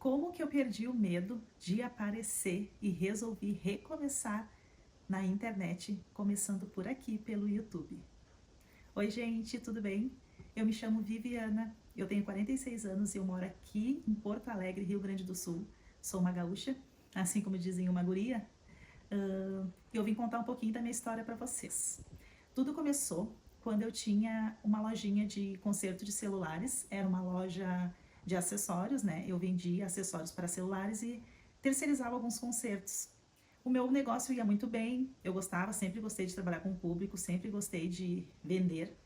Como que eu perdi o medo de aparecer e resolvi recomeçar na internet, começando por aqui, pelo YouTube. Oi, gente, tudo bem? Eu me chamo Viviana, eu tenho 46 anos e eu moro aqui em Porto Alegre, Rio Grande do Sul. Sou uma gaúcha, assim como dizem uma guria. E eu vim contar um pouquinho da minha história para vocês. Tudo começou quando eu tinha uma lojinha de conserto de celulares, era uma loja de acessórios, né? Eu vendia acessórios para celulares e terceirizava alguns consertos. O meu negócio ia muito bem, eu gostava, sempre gostei de trabalhar com o público, sempre gostei de vender.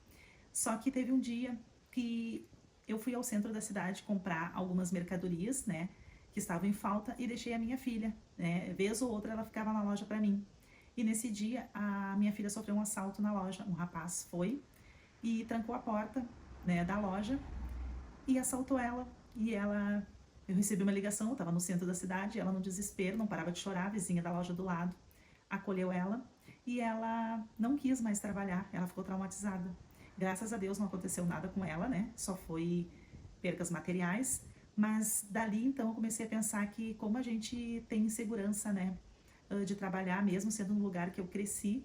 Só que teve um dia que eu fui ao centro da cidade comprar algumas mercadorias, né, que estavam em falta e deixei a minha filha, né, vez ou outra ela ficava na loja para mim. E nesse dia a minha filha sofreu um assalto na loja, um rapaz foi e trancou a porta, né, da loja e assaltou ela. E ela, eu recebi uma ligação, eu estava no centro da cidade, ela no desespero, não parava de chorar, a vizinha da loja do lado acolheu ela e ela não quis mais trabalhar, ela ficou traumatizada. Graças a Deus não aconteceu nada com ela, né? Só foi percas materiais, mas dali então eu comecei a pensar que como a gente tem insegurança, né, de trabalhar mesmo sendo um lugar que eu cresci,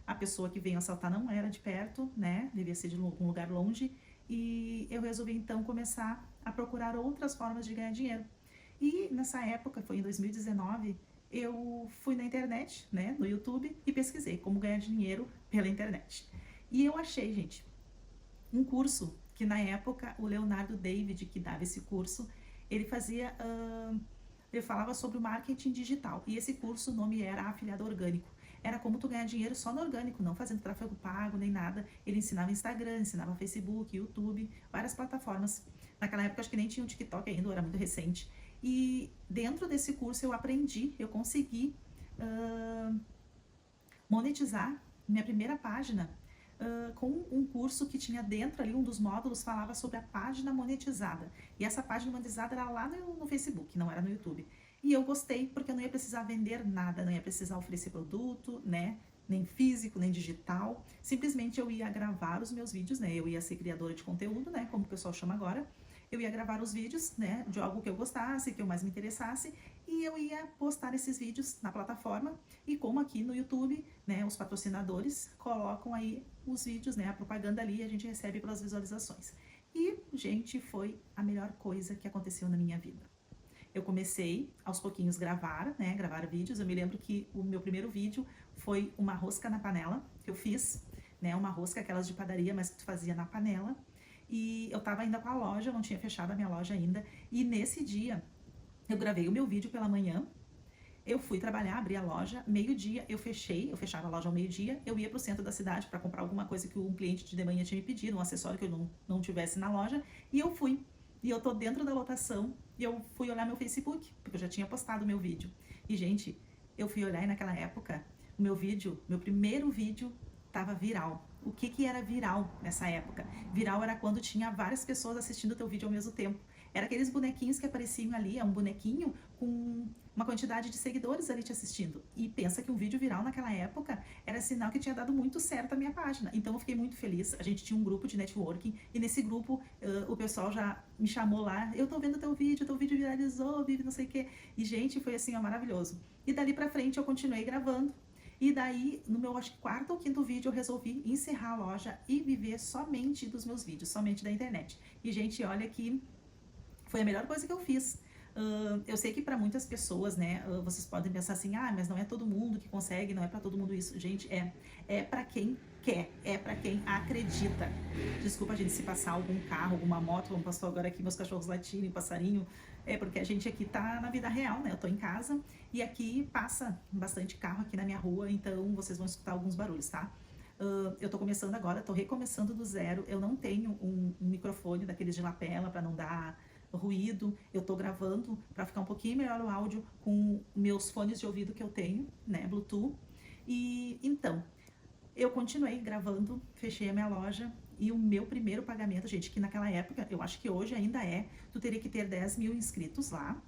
a pessoa que veio assaltar não era de perto, né? Devia ser de um lugar longe. E eu resolvi então começar a procurar outras formas de ganhar dinheiro. E nessa época, foi em 2019, eu fui na internet, né, no YouTube, e pesquisei como ganhar dinheiro pela internet. E eu achei, gente, um curso que na época o Leonardo David, que dava esse curso, ele fazia, ele falava sobre o marketing digital. E esse curso, o nome era Afiliado Orgânico. Era como tu ganhar dinheiro só no orgânico, não fazendo tráfego pago nem nada. Ele ensinava Instagram, ensinava Facebook, YouTube, várias plataformas. Naquela época acho que nem tinha um TikTok ainda, era muito recente. E dentro desse curso eu aprendi, eu consegui monetizar minha primeira página com um curso que tinha dentro ali, um dos módulos falava sobre a página monetizada. E essa página monetizada era lá no Facebook, não era no YouTube. E eu gostei porque eu não ia precisar vender nada, não ia precisar oferecer produto, né? Nem físico, nem digital. Simplesmente eu ia gravar os meus vídeos, né? Eu ia ser criadora de conteúdo, né? Como o pessoal chama agora. Eu ia gravar os vídeos, né? De algo que eu gostasse, que eu mais me interessasse. E eu ia postar esses vídeos na plataforma. E como aqui no YouTube, né? Os patrocinadores colocam aí os vídeos, né? A propaganda ali, a gente recebe pelas visualizações. E, gente, foi a melhor coisa que aconteceu na minha vida. Eu comecei aos pouquinhos gravar, né, gravar vídeos. Eu me lembro que o meu primeiro vídeo foi uma rosca na panela que eu fiz, né, uma rosca aquelas de padaria, mas que tu fazia na panela. E eu tava ainda com a loja, eu não tinha fechado a minha loja ainda. E nesse dia eu gravei o meu vídeo pela manhã. Eu fui trabalhar, abri a loja, meio-dia eu fechava a loja ao meio-dia, eu ia pro centro da cidade para comprar alguma coisa que um cliente de manhã tinha me pedido, um acessório que eu não tivesse na loja, e eu fui. E eu tô dentro da lotação e eu fui olhar meu Facebook, porque eu já tinha postado o meu vídeo. E, gente, eu fui olhar e naquela época, o meu vídeo, meu primeiro vídeo, tava viral. O que que era viral nessa época? Viral era quando tinha várias pessoas assistindo o teu vídeo ao mesmo tempo. Era aqueles bonequinhos que apareciam ali, é um bonequinho com uma quantidade de seguidores ali te assistindo. E pensa que um vídeo viral naquela época era sinal que tinha dado muito certo a minha página. Então eu fiquei muito feliz. A gente tinha um grupo de networking e nesse grupo o pessoal já me chamou lá. Eu tô vendo teu vídeo viralizou, Vivi, não sei o quê. E, gente, foi assim, ó, maravilhoso. E dali pra frente eu continuei gravando. E daí, no meu acho que quarto ou quinto vídeo, eu resolvi encerrar a loja e viver somente dos meus vídeos, somente da internet. E, gente, olha que foi a melhor coisa que eu fiz. Eu sei que para muitas pessoas, né, vocês podem pensar assim, ah, mas não é todo mundo que consegue, não é para todo mundo isso. Gente, é para quem quer, é para quem acredita. Desculpa, gente, se passar algum carro, alguma moto, como passou agora aqui, meus cachorros latindo, passarinho, é porque a gente aqui tá na vida real, né, eu tô em casa e aqui passa bastante carro aqui na minha rua, então vocês vão escutar alguns barulhos, tá? Eu tô começando agora, tô recomeçando do zero, eu não tenho um microfone daqueles de lapela para não dar ruído, eu tô gravando para ficar um pouquinho melhor o áudio com meus fones de ouvido que eu tenho, né, Bluetooth. E então, eu continuei gravando, fechei a minha loja e o meu primeiro pagamento, gente, que naquela época, eu acho que hoje ainda é, tu teria que ter 10 mil inscritos lá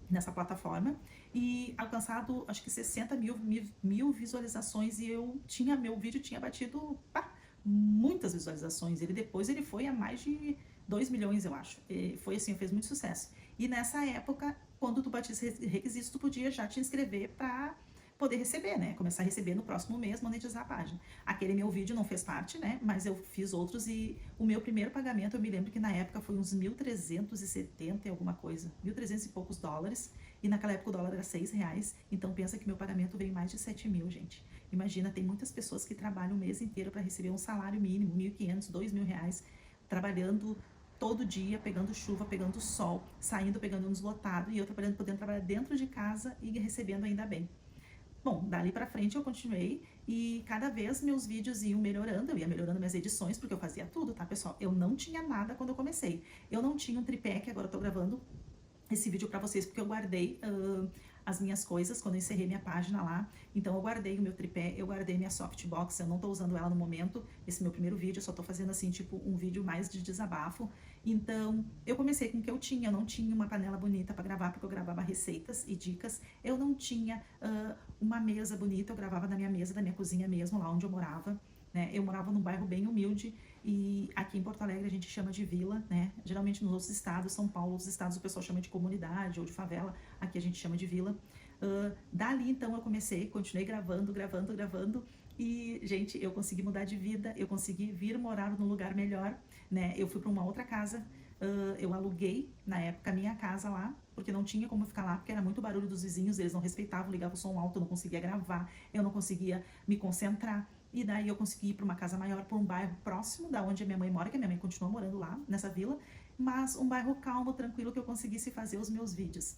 nessa plataforma e alcançado, acho que 60 mil visualizações e meu vídeo tinha batido, muitas visualizações. Depois ele foi a mais de 2 milhões, eu acho. Foi assim, fez muito sucesso. E nessa época, quando tu batia esses requisitos, tu podia já te inscrever para poder receber, né? Começar a receber no próximo mês, monetizar a página. Aquele meu vídeo não fez parte, né? Mas eu fiz outros e o meu primeiro pagamento, eu me lembro que na época foi uns 1.370 e alguma coisa, 1.300 e poucos dólares. E naquela época o dólar era R$ 6, então pensa que meu pagamento veio mais de 7 mil, gente. Imagina, tem muitas pessoas que trabalham o mês inteiro para receber um salário mínimo, 1.500, R$ 2.000, trabalhando todo dia, pegando chuva, pegando sol, saindo, pegando ônibus lotado, e eu trabalhando, podendo trabalhar dentro de casa e recebendo ainda bem. Bom, dali pra frente eu continuei e cada vez meus vídeos iam melhorando, eu ia melhorando minhas edições, porque eu fazia tudo, tá, pessoal? Eu não tinha nada quando eu comecei. Eu não tinha um tripé, que agora eu tô gravando esse vídeo pra vocês, porque eu guardei as minhas coisas quando eu encerrei minha página lá. Então eu guardei o meu tripé, eu guardei minha softbox, eu não tô usando ela no momento. Esse meu primeiro vídeo, eu só tô fazendo assim, tipo, um vídeo mais de desabafo. Então, eu comecei com o que eu tinha. Eu não tinha uma panela bonita para gravar, porque eu gravava receitas e dicas. Eu não tinha uma mesa bonita, eu gravava na minha mesa, da minha cozinha mesmo, lá onde eu morava. Né? Eu morava num bairro bem humilde e aqui em Porto Alegre a gente chama de vila, né? Geralmente nos outros estados, São Paulo, outros estados o pessoal chama de comunidade ou de favela, aqui a gente chama de vila. Dali então eu comecei, continuei gravando, gravando, gravando e, gente, eu consegui mudar de vida, eu consegui vir morar num lugar melhor, né? Eu fui para uma outra casa, eu aluguei na época a minha casa lá, porque não tinha como ficar lá, porque era muito barulho dos vizinhos, eles não respeitavam, ligavam o som alto, eu não conseguia gravar, eu não conseguia me concentrar. E daí eu consegui ir para uma casa maior, para um bairro próximo da onde a minha mãe mora, que a minha mãe continua morando lá, nessa vila, mas um bairro calmo, tranquilo, que eu conseguisse fazer os meus vídeos.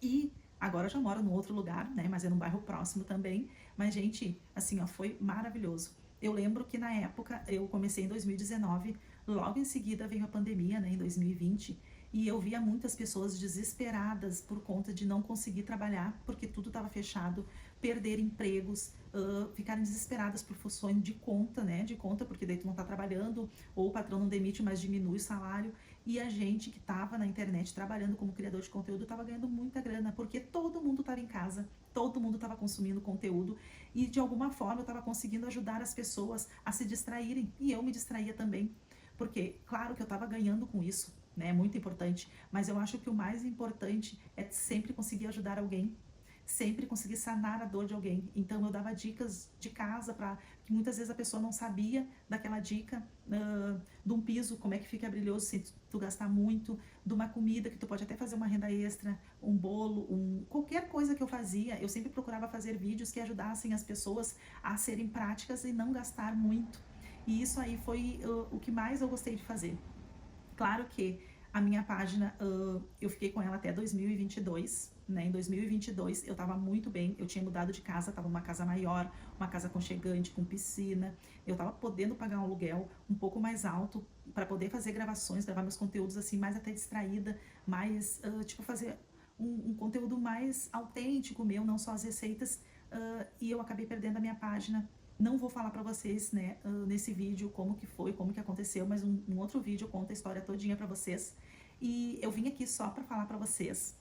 E agora eu já moro num outro lugar, né, mas é num bairro próximo também. Mas, gente, assim, ó, foi maravilhoso. Eu lembro que na época, eu comecei em 2019, logo em seguida veio a pandemia, né, em 2020, e eu via muitas pessoas desesperadas por conta de não conseguir trabalhar, porque tudo estava fechado, perder empregos, ficarem desesperadas por funções de conta, né, de conta, porque daí tu não tá trabalhando, ou o patrão não demite, mas diminui o salário, e a gente que estava na internet trabalhando como criador de conteúdo estava ganhando muita grana, porque todo mundo estava em casa, todo mundo estava consumindo conteúdo, e de alguma forma eu estava conseguindo ajudar as pessoas a se distraírem, e eu me distraía também, porque claro que eu estava ganhando com isso, né, muito importante, mas eu acho que o mais importante é sempre conseguir ajudar alguém, sempre conseguir sanar a dor de alguém. Então eu dava dicas de casa para que muitas vezes a pessoa não sabia daquela dica de um piso, como é que fica brilhoso sem tu gastar muito, de uma comida que tu pode até fazer uma renda extra, um bolo, qualquer coisa que eu fazia, eu sempre procurava fazer vídeos que ajudassem as pessoas a serem práticas e não gastar muito. E isso aí foi o que mais eu gostei de fazer. Claro que a minha página, eu fiquei com ela até 2022, né? Em 2022 eu tava muito bem, eu tinha mudado de casa, tava numa casa maior, uma casa aconchegante, com piscina, eu tava podendo pagar um aluguel um pouco mais alto para poder fazer gravações, gravar meus conteúdos assim, mais até distraída, mais, tipo, fazer um conteúdo mais autêntico meu, não só as receitas, e eu acabei perdendo a minha página. Não vou falar para vocês, né, nesse vídeo como que foi, como que aconteceu, mas um outro vídeo conta a história todinha para vocês. E eu vim aqui só para falar para vocês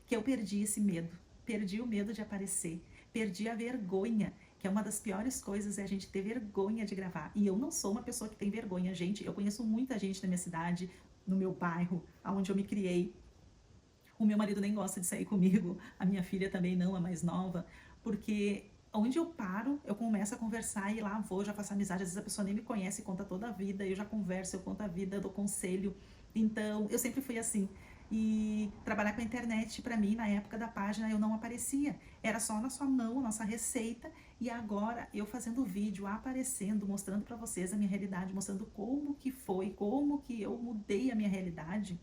que eu perdi esse medo, perdi o medo de aparecer, perdi a vergonha, que é uma das piores coisas, é a gente ter vergonha de gravar. E eu não sou uma pessoa que tem vergonha, gente. Eu conheço muita gente na minha cidade, no meu bairro, onde eu me criei. O meu marido nem gosta de sair comigo, a minha filha também não, a mais nova, porque onde eu paro, eu começo a conversar e lá vou, já faço amizade. Às vezes a pessoa nem me conhece, conta toda a vida, eu já converso, eu conto a vida, eu dou conselho. Então, eu sempre fui assim. E trabalhar com a internet, para mim, na época da página, eu não aparecia. Era só na sua mão, a nossa receita. E agora, eu fazendo vídeo, aparecendo, mostrando para vocês a minha realidade, mostrando como que foi, como que eu mudei a minha realidade,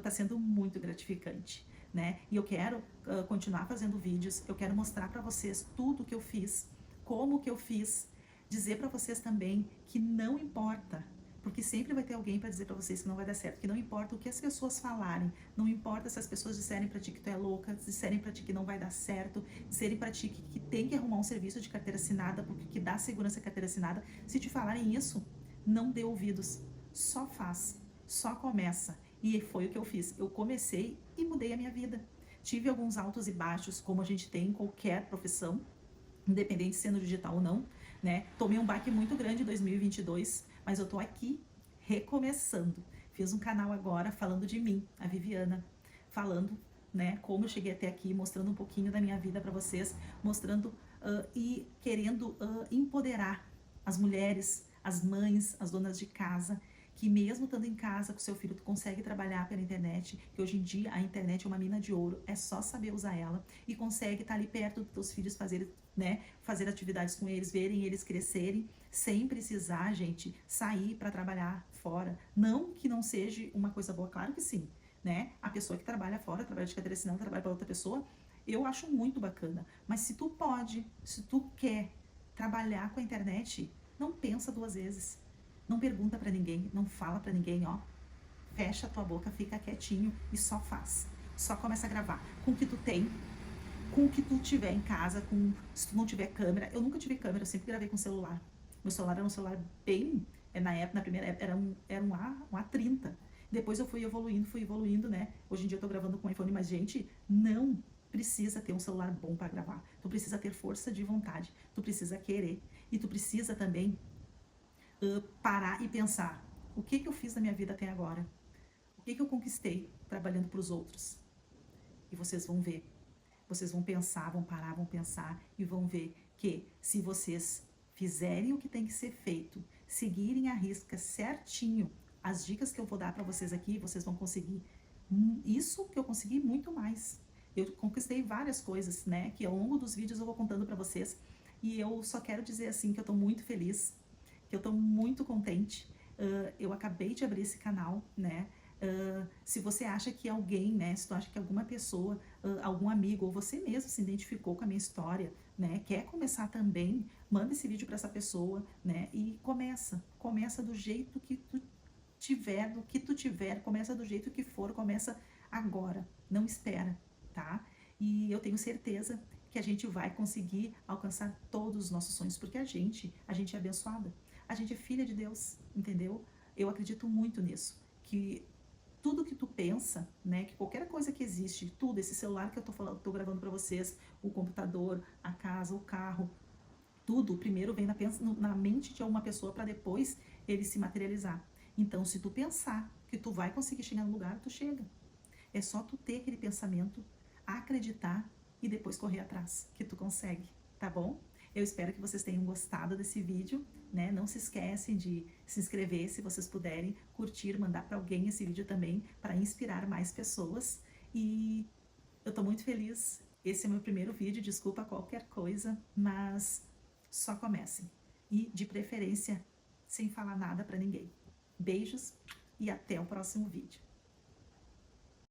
tá sendo muito gratificante, né? E eu quero continuar fazendo vídeos, eu quero mostrar para vocês tudo que eu fiz, como que eu fiz, dizer para vocês também que não importa, porque sempre vai ter alguém para dizer para vocês que não vai dar certo, que não importa o que as pessoas falarem, não importa se as pessoas disserem para ti que tu é louca, disserem para ti que não vai dar certo, disserem para ti que tem que arrumar um serviço de carteira assinada, porque que dá segurança a carteira assinada. Se te falarem isso, não dê ouvidos, só faz, só começa. E foi o que eu fiz. Eu comecei e mudei a minha vida. Tive alguns altos e baixos, como a gente tem em qualquer profissão, independente sendo digital ou não, né? Tomei um baque muito grande em 2022, mas eu tô aqui recomeçando. Fiz um canal agora falando de mim, a Viviana. falando, né, como eu cheguei até aqui, mostrando um pouquinho da minha vida para vocês, mostrando e querendo empoderar as mulheres, as mães, as donas de casa, que mesmo estando em casa com seu filho, tu consegue trabalhar pela internet, que hoje em dia a internet é uma mina de ouro, é só saber usar ela, e consegue estar ali perto dos teus filhos, fazer atividades com eles, verem eles crescerem, sem precisar, gente, sair para trabalhar fora. Não que não seja uma coisa boa, claro que sim, né? A pessoa que trabalha fora, trabalha de cadeira assinada, trabalha para outra pessoa, eu acho muito bacana. Mas se tu pode, se tu quer trabalhar com a internet, não pensa duas vezes. Não pergunta para ninguém, não fala para ninguém, ó. Fecha a tua boca, fica quietinho e só faz. Só começa a gravar com o que tu tem, com o que tu tiver em casa, se tu não tiver câmera. Eu nunca tive câmera, eu sempre gravei com celular. Meu celular era um celular bem, na época, na primeira época, um A30. Depois eu fui evoluindo, né? Hoje em dia eu tô gravando com iPhone, mas gente, não precisa ter um celular bom para gravar. Tu precisa ter força de vontade, tu precisa querer e tu precisa também parar e pensar: o que eu fiz na minha vida até agora? O que eu conquistei trabalhando para os outros? E vocês vão ver. Vocês vão pensar, vão parar, vão pensar e vão ver que se vocês fizerem o que tem que ser feito, seguirem a risca certinho as dicas que eu vou dar para vocês aqui, vocês vão conseguir isso que eu consegui muito mais. Eu conquistei várias coisas, né, que ao longo dos vídeos eu vou contando para vocês, e eu só quero dizer assim que eu tô muito feliz, que eu tô muito contente. Eu acabei de abrir esse canal, né? Se você acha que alguém, né, se tu acha que alguma pessoa, algum amigo ou você mesmo se identificou com a minha história, né, quer começar também, manda esse vídeo para essa pessoa, né, e começa do jeito que tu tiver, do que tu tiver, começa do jeito que for, começa agora, não espera, tá? E eu tenho certeza que a gente vai conseguir alcançar todos os nossos sonhos, porque a gente é abençoada, a gente é filha de Deus, entendeu? Eu acredito muito nisso, que tudo que tu pensa, né, que qualquer coisa que existe, tudo, esse celular que eu tô falando, tô gravando para vocês, o computador, a casa, o carro, tudo primeiro vem na mente de uma pessoa para depois ele se materializar. Então, se tu pensar que tu vai conseguir chegar no lugar, tu chega. É só tu ter aquele pensamento, acreditar e depois correr atrás, que tu consegue, tá bom? Eu espero que vocês tenham gostado desse vídeo, né? Não se esquecem de se inscrever, se vocês puderem, curtir, mandar para alguém esse vídeo também, para inspirar mais pessoas. E eu tô muito feliz. Esse é meu primeiro vídeo, desculpa qualquer coisa, mas só comecem. E, de preferência, sem falar nada para ninguém. Beijos e até o próximo vídeo.